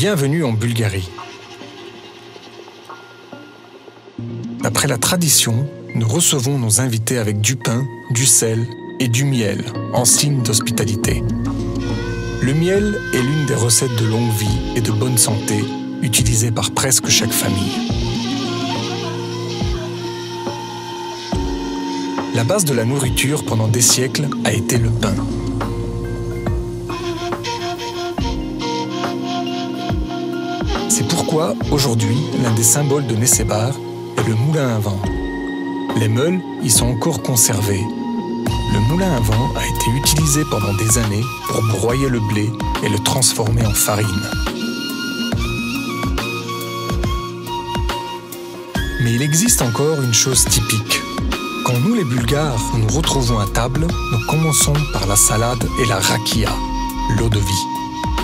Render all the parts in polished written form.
Bienvenue en Bulgarie. D'après la tradition, nous recevons nos invités avec du pain, du sel et du miel, en signe d'hospitalité. Le miel est l'une des recettes de longue vie et de bonne santé utilisées par presque chaque famille. La base de la nourriture pendant des siècles a été le pain. C'est pourquoi, aujourd'hui, l'un des symboles de Nessebar est le moulin à vent. Les meules y sont encore conservées. Le moulin à vent a été utilisé pendant des années pour broyer le blé et le transformer en farine. Mais il existe encore une chose typique. Quand nous les Bulgares nous retrouvons à table, nous commençons par la salade et la rakia, l'eau de vie.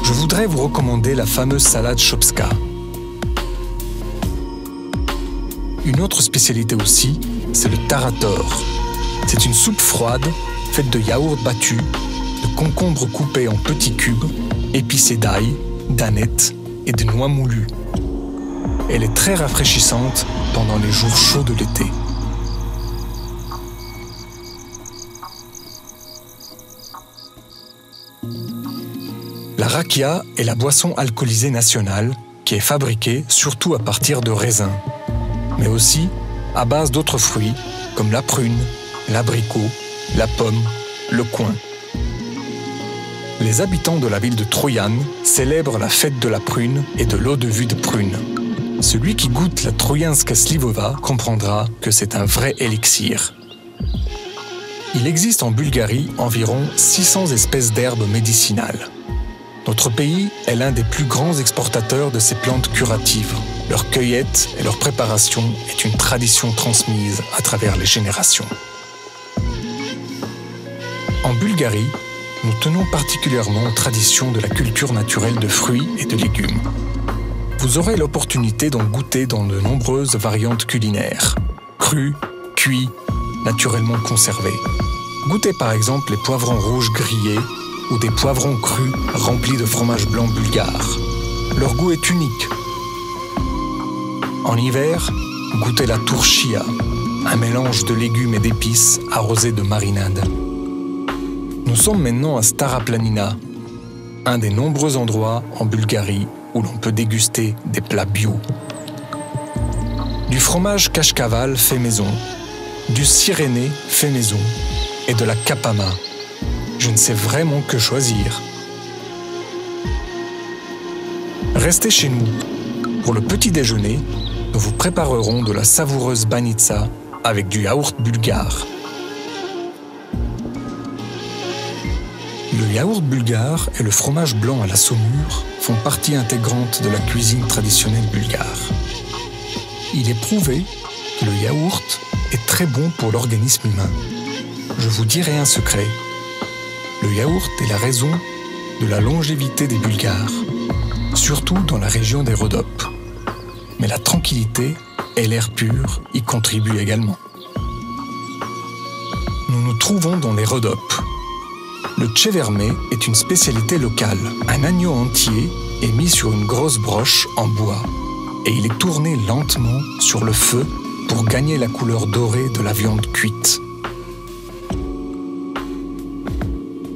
Je voudrais vous recommander la fameuse salade shopska. Une autre spécialité aussi, c'est le tarator. C'est une soupe froide faite de yaourt battu, de concombres coupés en petits cubes, épicés d'ail, d'aneth et de noix moulues. Elle est très rafraîchissante pendant les jours chauds de l'été. La rakia est la boisson alcoolisée nationale qui est fabriquée surtout à partir de raisins, mais aussi à base d'autres fruits comme la prune, l'abricot, la pomme, le coing. Les habitants de la ville de Troyan célèbrent la fête de la prune et de l'eau de vue de prune. Celui qui goûte la Trojanska slivova comprendra que c'est un vrai élixir. Il existe en Bulgarie environ 600 espèces d'herbes médicinales. Notre pays est l'un des plus grands exportateurs de ces plantes curatives. Leur cueillette et leur préparation est une tradition transmise à travers les générations. En Bulgarie, nous tenons particulièrement aux traditions de la culture naturelle de fruits et de légumes. Vous aurez l'opportunité d'en goûter dans de nombreuses variantes culinaires, crus, cuits, naturellement conservés. Goûtez par exemple les poivrons rouges grillés ou des poivrons crus remplis de fromage blanc bulgare. Leur goût est unique. En hiver, goûtez la tourchia, un mélange de légumes et d'épices arrosé de marinade. Nous sommes maintenant à Stara Planina, un des nombreux endroits en Bulgarie où l'on peut déguster des plats bio. Du fromage kashkaval fait maison, du siréné fait maison et de la kapama. Je ne sais vraiment que choisir. Restez chez nous. Pour le petit déjeuner, nous vous préparerons de la savoureuse banitsa avec du yaourt bulgare. Le yaourt bulgare et le fromage blanc à la saumure font partie intégrante de la cuisine traditionnelle bulgare. Il est prouvé que le yaourt est très bon pour l'organisme humain. Je vous dirai un secret. Le yaourt est la raison de la longévité des Bulgares, surtout dans la région des Rhodopes. Mais la tranquillité et l'air pur y contribuent également. Nous nous trouvons dans les Rhodopes. Le tchevermé est une spécialité locale. Un agneau entier est mis sur une grosse broche en bois et il est tourné lentement sur le feu pour gagner la couleur dorée de la viande cuite.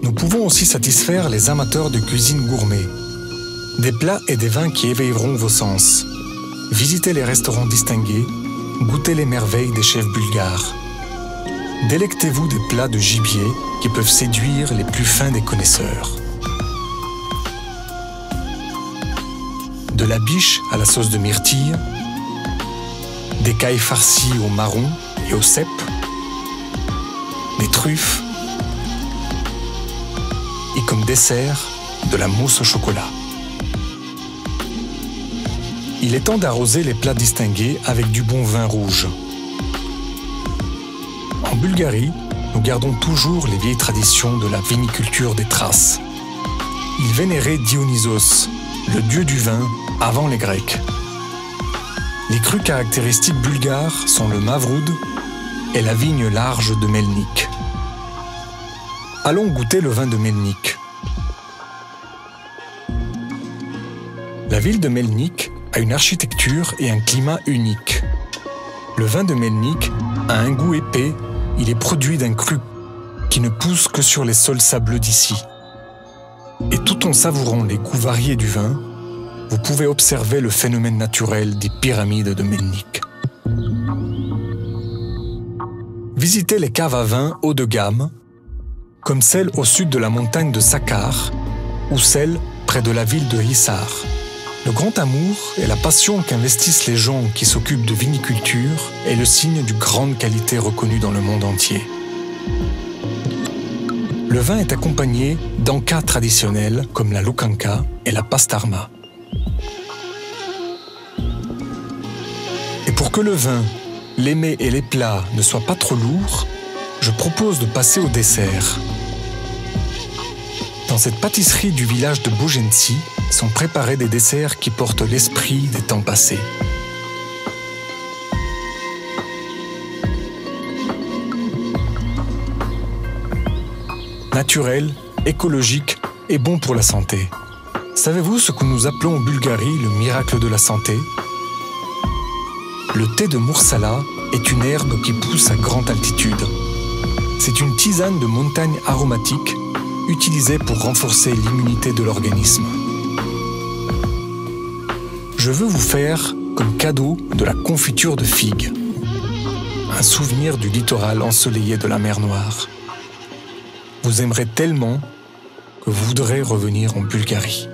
Nous pouvons aussi satisfaire les amateurs de cuisine gourmet. Des plats et des vins qui éveilleront vos sens. Visitez les restaurants distingués, goûtez les merveilles des chefs bulgares. Délectez-vous des plats de gibier qui peuvent séduire les plus fins des connaisseurs. De la biche à la sauce de myrtille, des cailles farcies au marron et au cèpe, des truffes, et comme dessert, de la mousse au chocolat. Il est temps d'arroser les plats distingués avec du bon vin rouge. En Bulgarie, nous gardons toujours les vieilles traditions de la viniculture des Thraces. Ils vénéraient Dionysos, le dieu du vin, avant les Grecs. Les crus caractéristiques bulgares sont le mavroud et la vigne large de Melnik. Allons goûter le vin de Melnik. La ville de Melnik a une architecture et un climat uniques. Le vin de Melnik a un goût épais, il est produit d'un cru qui ne pousse que sur les sols sableux d'ici. Et tout en savourant les goûts variés du vin, vous pouvez observer le phénomène naturel des pyramides de Melnik. Visitez les caves à vin haut de gamme, comme celle au sud de la montagne de Saqqar ou celle près de la ville de Hisar. Le grand amour et la passion qu'investissent les gens qui s'occupent de viniculture est le signe d'une grande qualité reconnue dans le monde entier. Le vin est accompagné d'encas traditionnels comme la loukanka et la pastarma. Et pour que le vin, les mets et les plats ne soient pas trop lourds, je propose de passer au dessert. Dans cette pâtisserie du village de Bogenci sont préparés des desserts qui portent l'esprit des temps passés. Naturel, écologique et bon pour la santé. Savez-vous ce que nous appelons en Bulgarie le miracle de la santé ? Le thé de Mursala est une herbe qui pousse à grande altitude. C'est une tisane de montagne aromatique utilisée pour renforcer l'immunité de l'organisme. Je veux vous faire comme cadeau de la confiture de figues, un souvenir du littoral ensoleillé de la mer Noire. Vous aimerez tellement que vous voudrez revenir en Bulgarie.